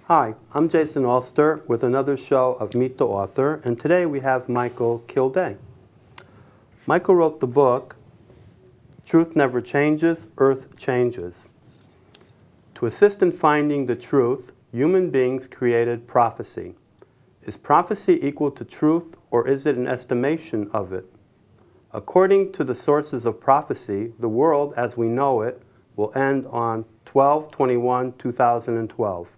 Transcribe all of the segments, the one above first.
Hi, I'm Jason Alster with another show of Meet the Author, and today we have Michael Kilday. Michael wrote the book, Truth Never Changes, Earth Changes. To assist in finding the truth, human beings created prophecy. Is prophecy equal to truth, or is it an estimation of it? According to the sources of prophecy, the world as we know it will end on 12/21/2012.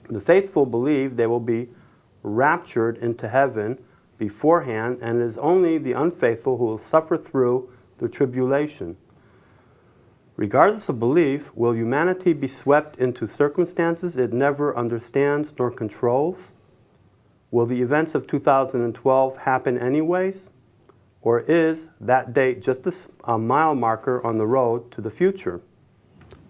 The faithful believe they will be raptured into heaven beforehand, and it is only the unfaithful who will suffer through the tribulation. Regardless of belief, will humanity be swept into circumstances it never understands nor controls? Will the events of 2012 happen anyways? Or is that date just a mile marker on the road to the future?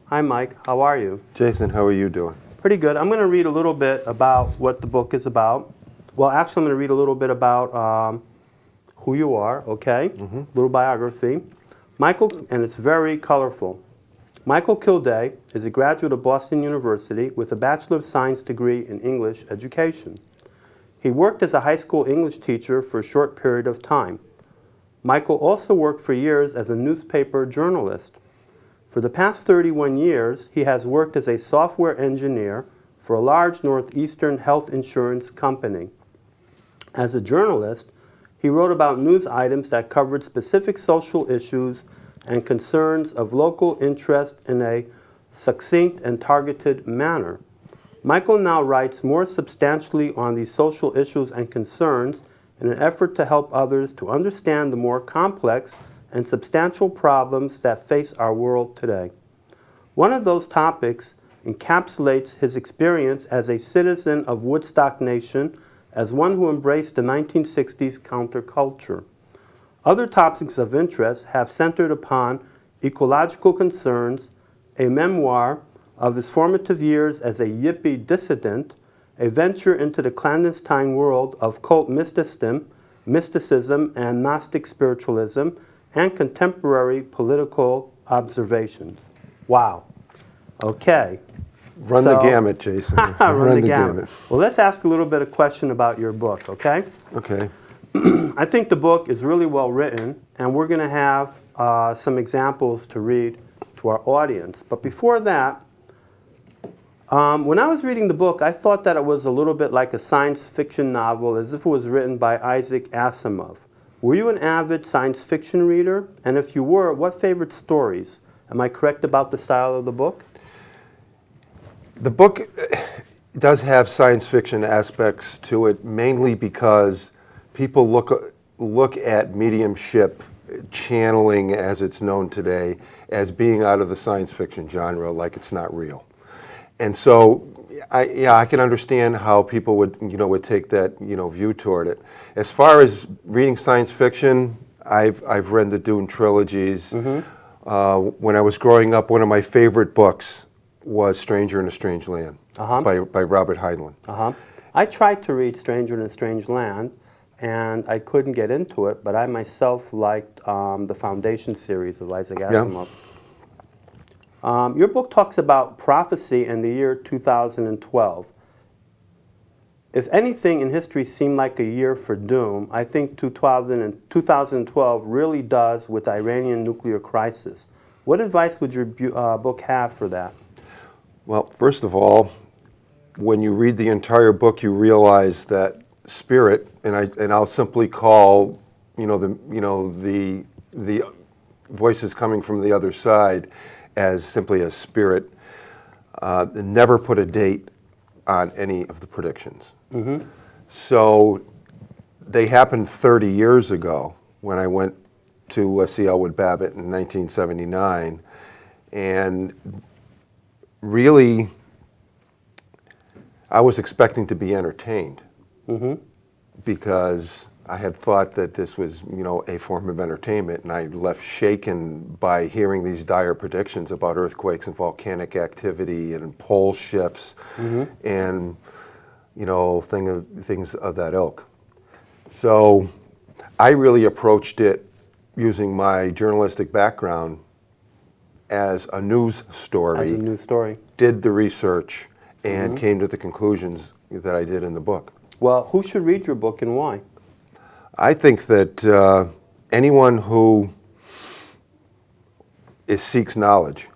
Hi Mike, how are you? Jason, how are you doing? Pretty good. I'm going to read a little bit about what the book is about. Well, actually, I'm going to read a little bit about who you are, okay? Little biography. Michael, and it's very colorful. Michael Kilday is a graduate of Boston University with a Bachelor of Science degree in English education. He worked as a high school English teacher for a short period of time. Michael also worked for years as a newspaper journalist. For the past 31 years, he has worked as a software engineer for a large northeastern health insurance company. As a journalist, he wrote about news items that covered specific social issues and concerns of local interest in a succinct and targeted manner. Michael now writes more substantially on these social issues and concerns in an effort to help others to understand the more complex and substantial problems that face our world today. One of those topics encapsulates his experience as a citizen of Woodstock Nation, as one who embraced the 1960s counterculture. Other topics of interest have centered upon ecological concerns, a memoir of his formative years as a hippie dissident, a venture into the clandestine world of cult mysticism and Gnostic spiritualism, and contemporary political observations. Wow. Okay. Run the gamut, Jason. Run the gamut. Well, let's ask a little bit of question about your book, okay? Okay. I think the book is really well written, and we're going to have some examples to read to our audience. But before that, when I was reading the book, I thought that it was a little bit like a science fiction novel, as if it was written by Isaac Asimov. Were you an avid science fiction reader? And if you were, what favorite stories? Am I correct about the style of the book? The book does have science fiction aspects to it, mainly because people look at mediumship channeling, as it's known today, as being out of the science fiction genre, like it's not real. And so, I can understand how people would take that view toward it. As far as reading science fiction, I've read the Dune trilogies. When I was growing up, one of my favorite books was Stranger in a Strange Land by Robert Heinlein. I tried to read Stranger in a Strange Land, and I couldn't get into it, but I myself liked the Foundation series of Isaac Asimov. Your book talks about prophecy in the year 2012. If anything in history seemed like a year for doom, I think 2012 really does with the Iranian nuclear crisis. What advice would your book have for that? Well, first of all, when you read the entire book, you realize that spirit, and I'll simply call the voices coming from the other side as simply a spirit, never put a date on any of the predictions. So they happened 30 years ago when I went to see Elwood Babbitt in 1979, and really I was expecting to be entertained because I had thought that this was, a form of entertainment, and I left shaken by hearing these dire predictions about earthquakes and volcanic activity and pole shifts and, things of that ilk. So I really approached it using my journalistic background as a news story. As a news story. Did the research and came to the conclusions that I did in the book. Well, who should read your book and why? I think that anyone who seeks knowledge,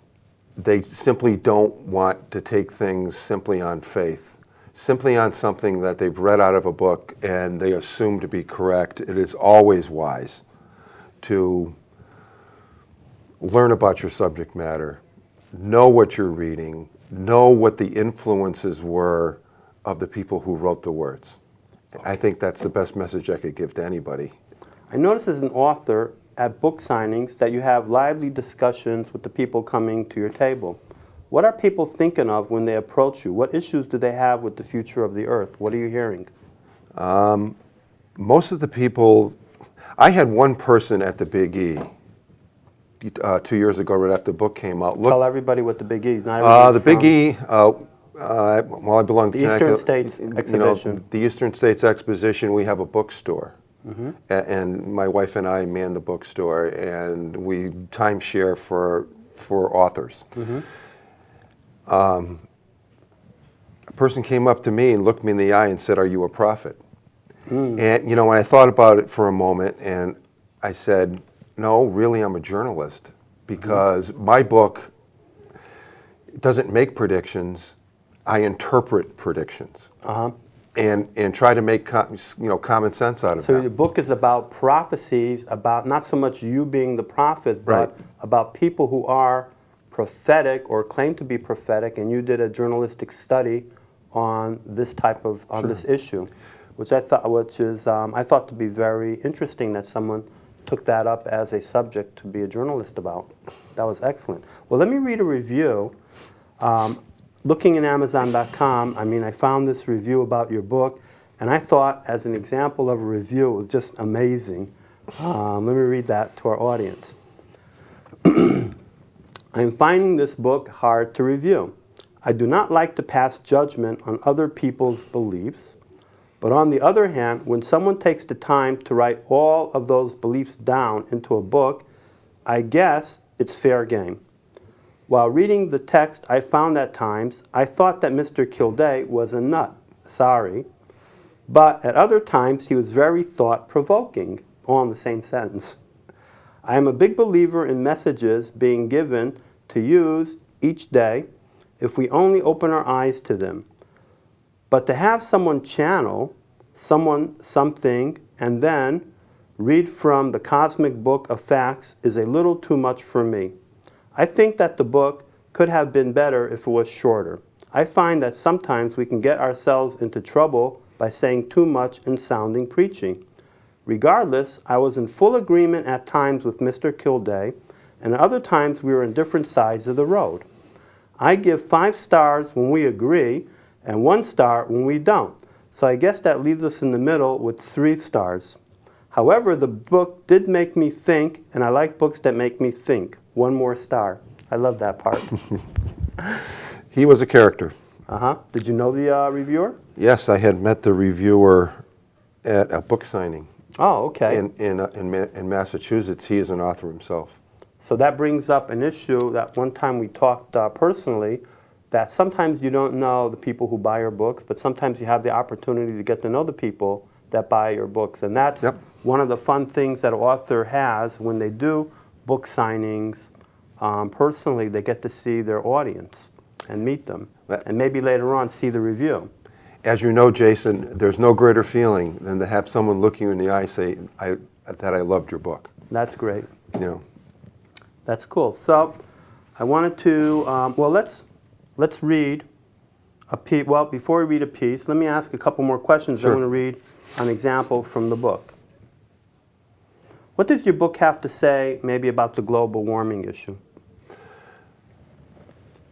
they simply don't want to take things simply on faith, simply on something that they've read out of a book and they assume to be correct. It is always wise to learn about your subject matter, know what you're reading, know what the influences were of the people who wrote the words. I think that's the best message I could give to anybody. I notice as an author at book signings that you have lively discussions with the people coming to your table. What are people thinking of when they approach you? What issues do they have with the future of the earth? What are you hearing? Most of the people, I had one person at the Big E 2 years ago, right after the book came out. Tell everybody what the Big E is. The Big E, well, I belong to the Eastern States Exhibition. The Eastern States Exposition, we have a bookstore. And my wife and I man the bookstore, and we timeshare for authors. A person came up to me and looked me in the eye and said, "Are you a prophet?" And when I thought about it for a moment, and I said, "No, really, I'm a journalist, because my book doesn't make predictions. I interpret predictions." And try to make common sense out of So them. the book is about prophecies, about not so much you being the prophet, but about people who are prophetic or claim to be prophetic, and you did a journalistic study on this type of this issue, which I thought to be very interesting that someone took that up as a subject to be a journalist about. That was excellent. Well, let me read a review. Looking at Amazon.com, I found this review about your book, and I thought, as an example of a review, it was just amazing. Let me read that to our audience. I am finding this book hard to review. I do not like to pass judgment on other people's beliefs, but on the other hand, when someone takes the time to write all of those beliefs down into a book, I guess it's fair game. While reading the text, I found at times I thought that Mr. Kilday was a nut. Sorry. But at other times, he was very thought-provoking, all in the same sentence. I am a big believer in messages being given to use each day if we only open our eyes to them. But to have someone channel something, and then read from the cosmic book of facts is a little too much for me. I think that the book could have been better if it was shorter. I find that sometimes we can get ourselves into trouble by saying too much and sounding preachy. Regardless, I was in full agreement at times with Mr. Kilday, and at other times we were on different sides of the road. I give 5 stars when we agree, and 1 star when we don't. So I guess that leaves us in the middle with 3 stars. However, the book did make me think, and I like books that make me think. 1 more star. I love that part. He was a character. Did you know the reviewer? Yes, I had met the reviewer at a book signing. Oh, okay. In Massachusetts. He is an author himself. So that brings up an issue that one time we talked personally, that sometimes you don't know the people who buy your books, but sometimes you have the opportunity to get to know the people that buy your books. And that's one of the fun things that an author has when they do book signings. Personally, they get to see their audience and meet them, and maybe later on see the review. As you know, Jason, there's no greater feeling than to have someone look you in the eye say that I loved your book. That's great. That's cool. So I wanted to, let's read a piece. Well, before we read a piece, let me ask a couple more questions. Sure. I'm going to read an example from the book. What does your book have to say maybe about the global warming issue?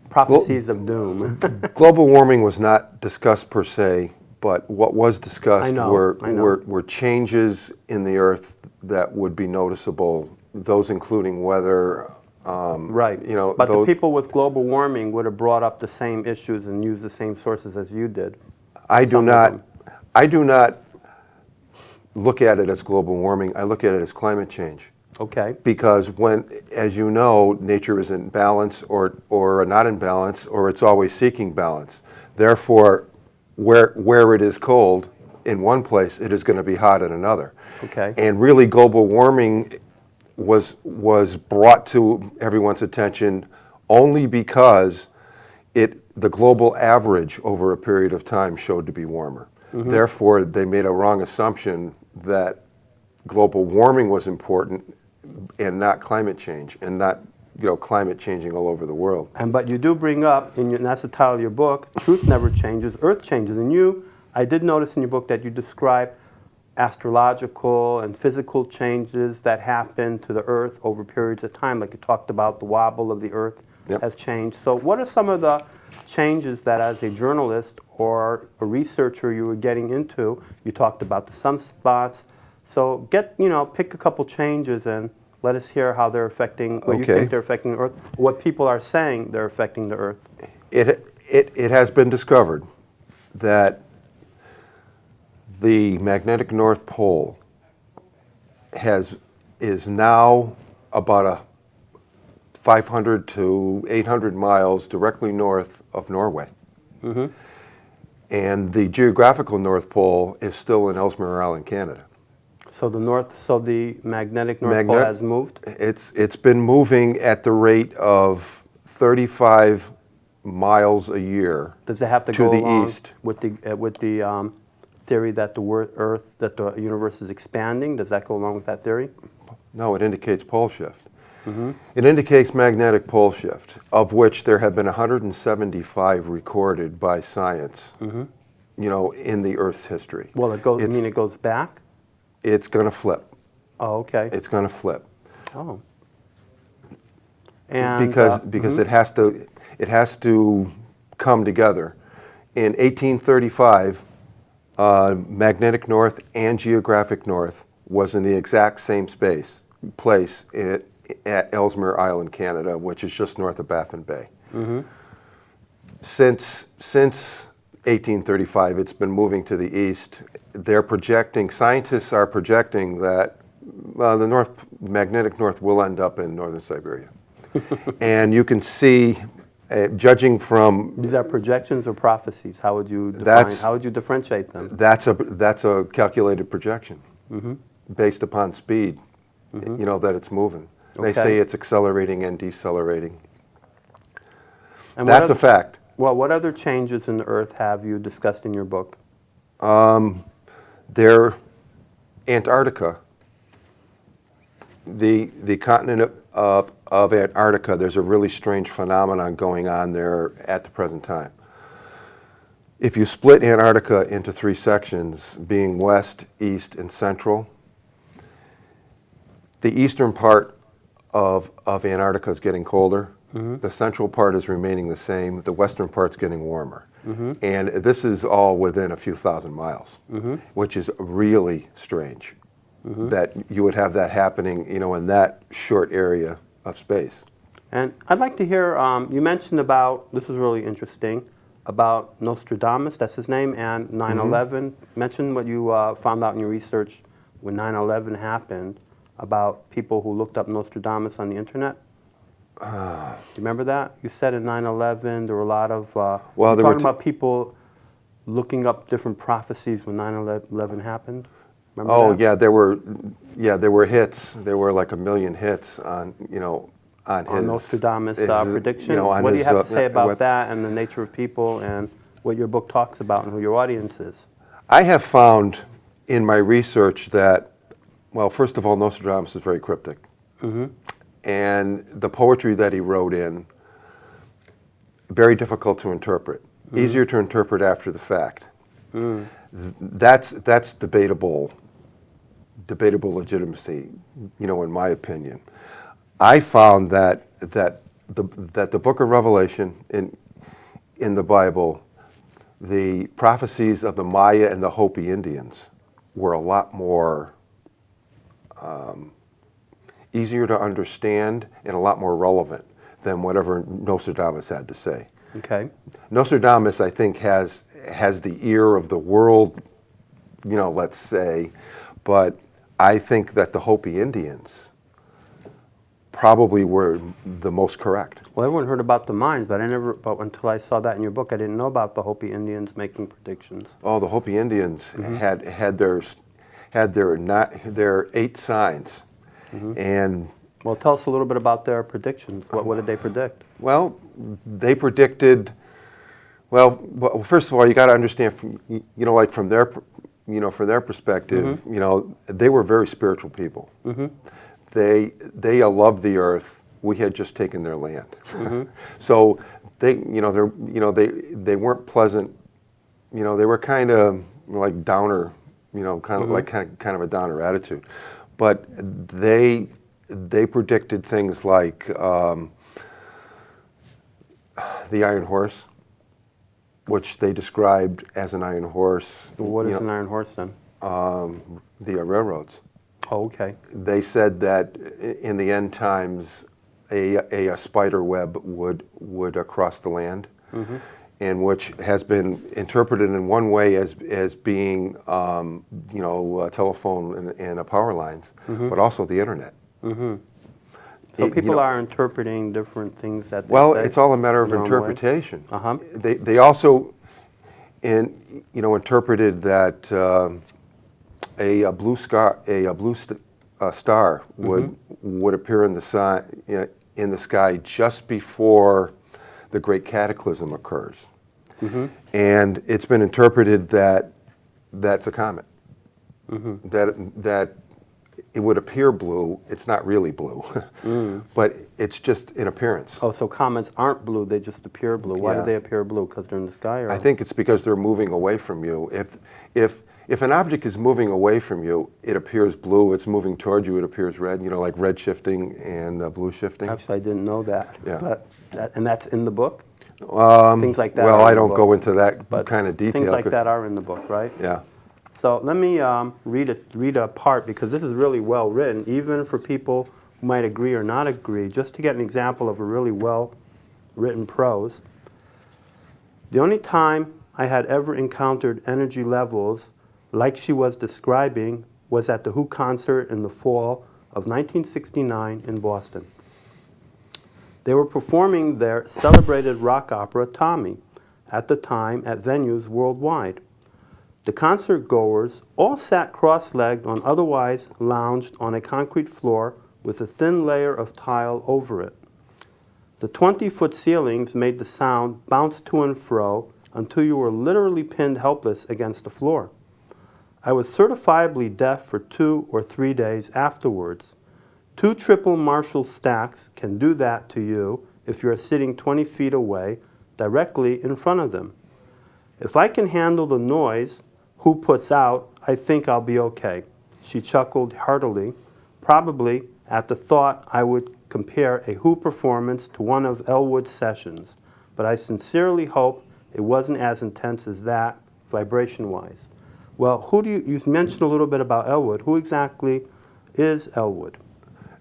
Prophecies of doom. Global warming was not discussed per se, but what was discussed were changes in the earth that would be noticeable, those including weather. Right. But the people with global warming would have brought up the same issues and used the same sources as you did. I do not look at it as global warming. I look at it as climate change. Okay. Because when, as you know, nature is in balance or not in balance, or it's always seeking balance. Therefore, where it is cold in one place, it is going to be hot in another. Okay. And really, global warming was brought to everyone's attention only because the global average over a period of time showed to be warmer. Therefore, they made a wrong assumption that global warming was important and not climate change, and not climate changing all over the world. But you do bring up, and that's the title of your book, Truth Never Changes, Earth Changes. And I did notice in your book that you describe astrological and physical changes that happen to the Earth over periods of time. Like you talked about the wobble of the Earth has changed. So what are some of the changes that as a journalist or a researcher you were getting into? You talked about the sunspots. So pick a couple changes and let us hear how they're affecting, what you think they're affecting the Earth, what people are saying they're affecting the Earth. It has been discovered that the magnetic North Pole is now about 500 to 800 miles directly north of Norway. And the geographical North Pole is still in Ellesmere Island, Canada. So the magnetic North Pole has moved? It's been moving at the rate of 35 miles a year. Does it have to go along with the theory that the universe is expanding? Does that go along with that theory? No, it indicates pole shift. It indicates magnetic pole shift, of which there have been 175 recorded by science, in the Earth's history. Well, it goes back? It's going to flip. Oh, okay. It's going to flip. Oh. And because it has to come together. In 1835, magnetic north and geographic north was in the exact same place at Ellesmere Island, Canada, which is just north of Baffin Bay. Since 1835, it's been moving to the east. Scientists are projecting that the magnetic north will end up in northern Siberia. And you can see, judging from... These are projections or prophecies? How would you differentiate them? That's a calculated projection based upon speed, that it's moving. They say it's accelerating and decelerating. And that's a fact. Well, what other changes in the Earth have you discussed in your book? Antarctica, the continent of Antarctica, there's a really strange phenomenon going on there at the present time. If you split Antarctica into 3 sections, being west, east, and central, the eastern part of Antarctica is getting colder. The central part is remaining the same. The western part's getting warmer. And this is all within a few thousand miles, which is really strange that you would have that happening, in that short area of space. And I'd like to hear, you mentioned about, this is really interesting, about Nostradamus, that's his name, and 9/11. Mention what you found out in your research when 9/11 happened about people who looked up Nostradamus on the internet. Do you remember that? You said in 9/11 there were a lot of, you're talking about people looking up different prophecies when 9/11 happened? Remember that? There were hits. There were like 1 million hits on Nostradamus' prediction. What do you have to say about that and the nature of people and what your book talks about and who your audience is? I have found in my research that, well, first of all, Nostradamus is very cryptic. And the poetry that he wrote in, very difficult to interpret. Easier to interpret after the fact. That's debatable legitimacy, in my opinion. I found that the book of Revelation in the Bible, the prophecies of the Maya and the Hopi Indians were a lot more easier to understand and a lot more relevant than whatever Nostradamus had to say. Okay. Nostradamus, I think, has the ear of the world, let's say, but I think that the Hopi Indians probably were the most correct. Well, everyone heard about the mines, but until I saw that in your book, I didn't know about the Hopi Indians making predictions. Oh, the Hopi Indians had their 8 signs, and Well, tell us a little bit about their predictions. What did they predict? well, they predicted. Well, first of all, you got to understand from their perspective, they were very spiritual people. They loved the earth. We had just taken their land, so they weren't pleasant. They were kind of like downer, kind of a downer attitude, but they predicted things like the Iron Horse, which they described as an iron horse. Well, what is an iron horse then? The railroads. Oh, okay. They said that in the end times, a spider web would cross the land, and which has been interpreted in one way as being a telephone and power lines, but also the internet. So people are interpreting different things that they Well, say it's all a matter of their own interpretation. way. They also interpreted that a blue star would appear in the sky just before the great cataclysm occurs, and it's been interpreted that that's a comet. That it would appear blue. It's not really blue, but it's just in appearance. Oh, so comets aren't blue; they just appear blue. Why Yeah. do they appear blue? Because they're in the sky, or I think it's because they're moving away from you. If an object is moving away from you, it appears blue. It's moving toward you, it appears red. Like red shifting and blue shifting. Actually, I didn't know that. Yeah. But and that's in the book. Things like that. Well, are I in the don't book. go into that But kind of detail. Things like 'cause- that are in the book, right? Yeah. So let me read a part, because this is really well written, even for people who might agree or not agree, just to get an example of a really well written prose. The only time I had ever encountered energy levels like she was describing was at the Who concert in the fall of 1969 in Boston. They were performing their celebrated rock opera, Tommy, at the time at venues worldwide. The concert goers all sat cross-legged on otherwise lounged on a concrete floor with a thin layer of tile over it. The 20-foot ceilings made the sound bounce to and fro until you were literally pinned helpless against the floor. I was certifiably deaf for 2 or 3 days afterwards. 2 triple Marshall stacks can do that to you if you're sitting 20 feet away, directly in front of them. If I can handle the noise Who puts out, I think I'll be okay. She chuckled heartily, probably at the thought I would compare a Who performance to one of Elwood's sessions, but I sincerely hope it wasn't as intense as that, vibration-wise. Well, you mentioned a little bit about Elwood. Who exactly is Elwood?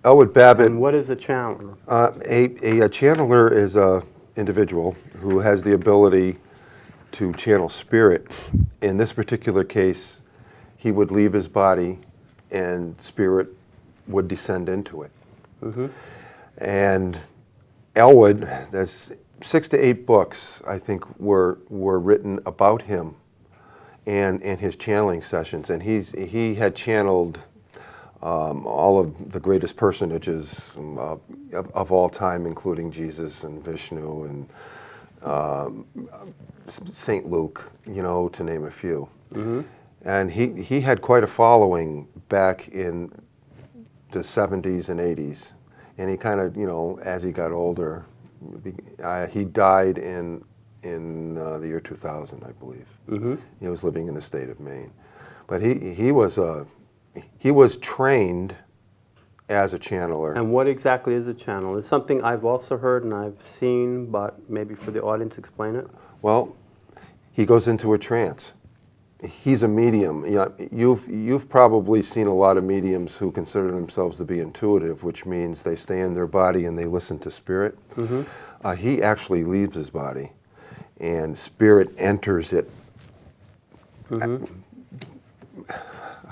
Elwood Babbitt. And what is a channeler? A channeler is an individual who has the ability to channel spirit. In this particular case, he would leave his body and spirit would descend into it. And Elwood, there's 6 to 8 books, I think, were written about him and his channeling sessions. And he had channeled all of the greatest personages of all time, including Jesus and Vishnu and St. Luke, to name a few. And he had quite a following back in the 70s and 80s. And he kind of, as he got older, he died in the year 2000, I believe. He was living in the state of Maine. But he was trained as a channeler. And what exactly is a channel? It's something I've also heard and I've seen, but maybe for the audience, explain it. Well, he goes into a trance. He's a medium. You've probably seen a lot of mediums who consider themselves to be intuitive, which means they stay in their body and they listen to spirit. He actually leaves his body, and spirit enters it.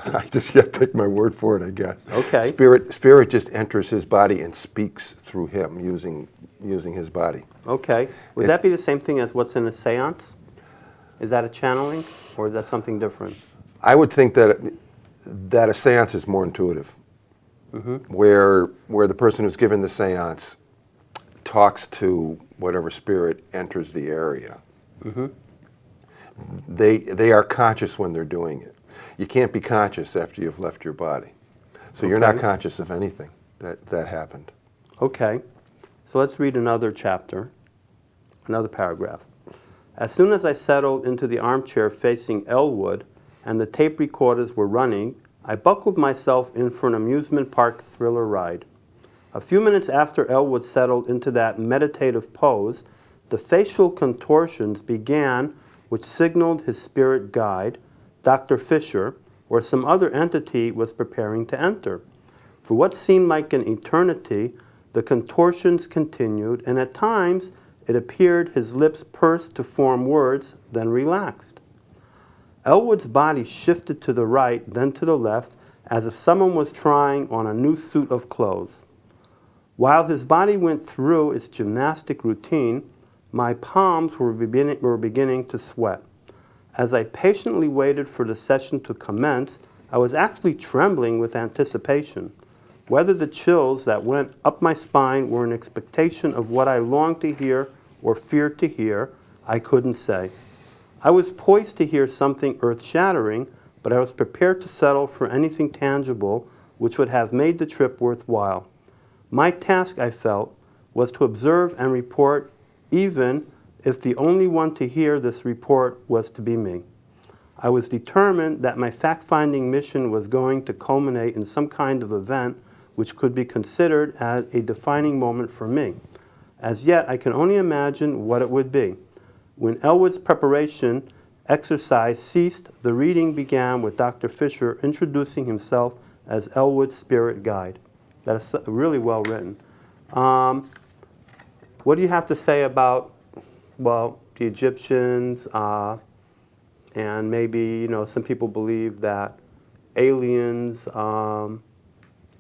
I just have to take my word for it, I guess. Okay. Spirit just enters his body and speaks through him using his body. Okay. Would that be the same thing as what's in a seance? Is that a channeling, or is that something different? I would think that a seance is more intuitive, where the person who's given the seance talks to whatever spirit enters the area. They are conscious when they're doing it. You can't be conscious after you've left your body. So you're not conscious of anything that happened. Okay. So let's read another chapter, another paragraph. As soon as I settled into the armchair facing Elwood and the tape recorders were running, I buckled myself in for an amusement park thriller ride. A few minutes after Elwood settled into that meditative pose, the facial contortions began which signaled his spirit guide, Dr. Fisher, or some other entity was preparing to enter. For what seemed like an eternity, the contortions continued, and at times it appeared his lips pursed to form words, then relaxed. Elwood's body shifted to the right, then to the left, as if someone was trying on a new suit of clothes. While his body went through its gymnastic routine, my palms were beginning to sweat. As I patiently waited for the session to commence, I was actually trembling with anticipation. Whether the chills that went up my spine were an expectation of what I longed to hear or feared to hear, I couldn't say. I was poised to hear something earth-shattering, but I was prepared to settle for anything tangible which would have made the trip worthwhile. My task, I felt, was to observe and report, even if the only one to hear this report was to be me. I was determined that my fact-finding mission was going to culminate in some kind of event which could be considered as a defining moment for me. As yet, I can only imagine what it would be. When Elwood's preparation exercise ceased, the reading began with Dr. Fisher introducing himself as Elwood's spirit guide. That is really well written. What do you have to say about, well, the Egyptians, and maybe, some people believe that aliens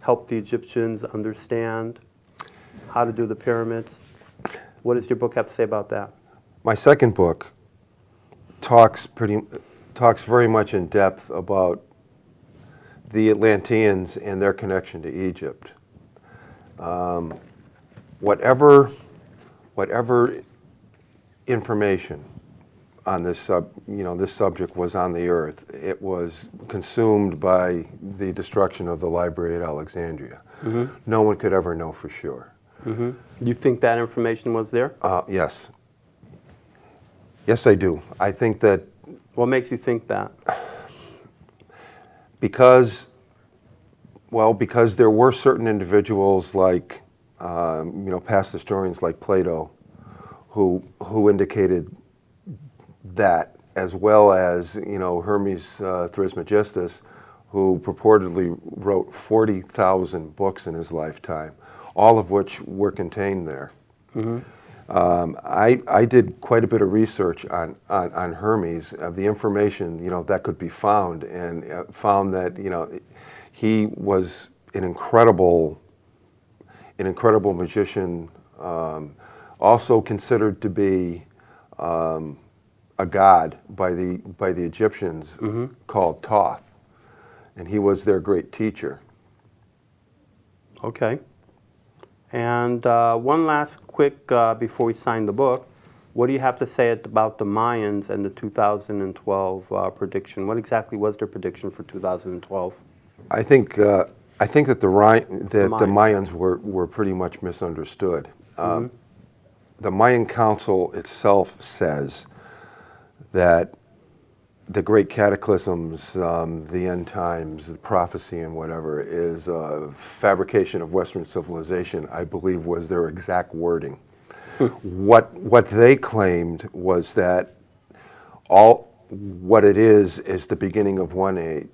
helped the Egyptians understand how to do the pyramids? What does your book have to say about that? My second book talks very much in depth about the Atlanteans and their connection to Egypt. Whatever information on this subject was on the earth, it was consumed by the destruction of the library at Alexandria. No one could ever know for sure. You think that information was there? Yes. Yes, I do. I think that... What makes you think that? Because there were certain individuals like, past historians like Plato, who indicated that, as well as, Hermes Trismegistus, who purportedly wrote 40,000 books in his lifetime, all of which were contained there. I did quite a bit of research on Hermes, of the information that could be found, and found that he was an incredible magician, also considered to be a god by the Egyptians, called Thoth, and he was their great teacher. Okay. And one last quick, before we sign the book, what do you have to say about the Mayans and the 2012 prediction? What exactly was their prediction for 2012? I think that the Mayans were pretty much misunderstood. The Mayan Council itself says that the great cataclysms, the end times, the prophecy and whatever, is a fabrication of Western civilization, I believe was their exact wording. What they claimed was that what it is the beginning of one age,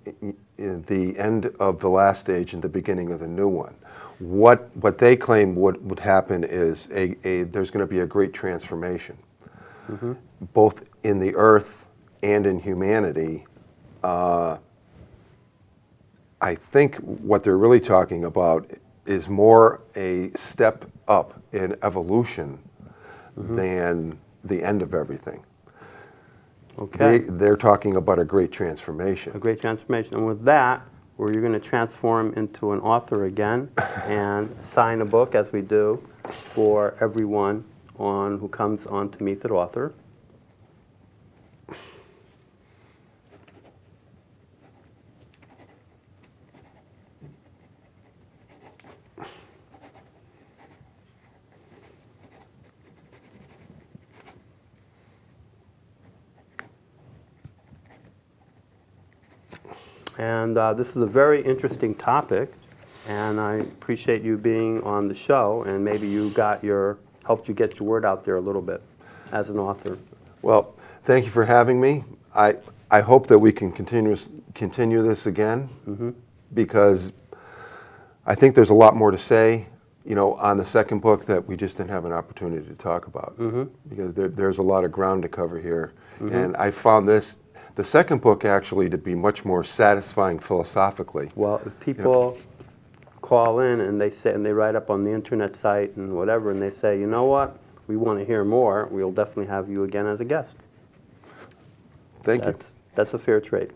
the end of the last age and the beginning of the new one. What they claim would happen is there's going to be a great transformation, both in the earth and in humanity, I think what they're really talking about is more a step up in evolution than the end of everything. Okay. They're talking about a great transformation. A great transformation. And with that, where you're going to transform into an author again and sign a book, as we do, for everyone who comes on to meet the author. And this is a very interesting topic, and I appreciate you being on the show, and maybe helped you get your word out there a little bit as an author. Well, thank you for having me. I hope that we can continue this again, because I think there's a lot more to say, on the second book that we just didn't have an opportunity to talk about, because there's a lot of ground to cover here. And I found the second book actually to be much more satisfying philosophically. Well, if people call in and they write up on the internet site and whatever, and they say, you know what, we want to hear more, we'll definitely have you again as a guest. Thank you. That's a fair trade.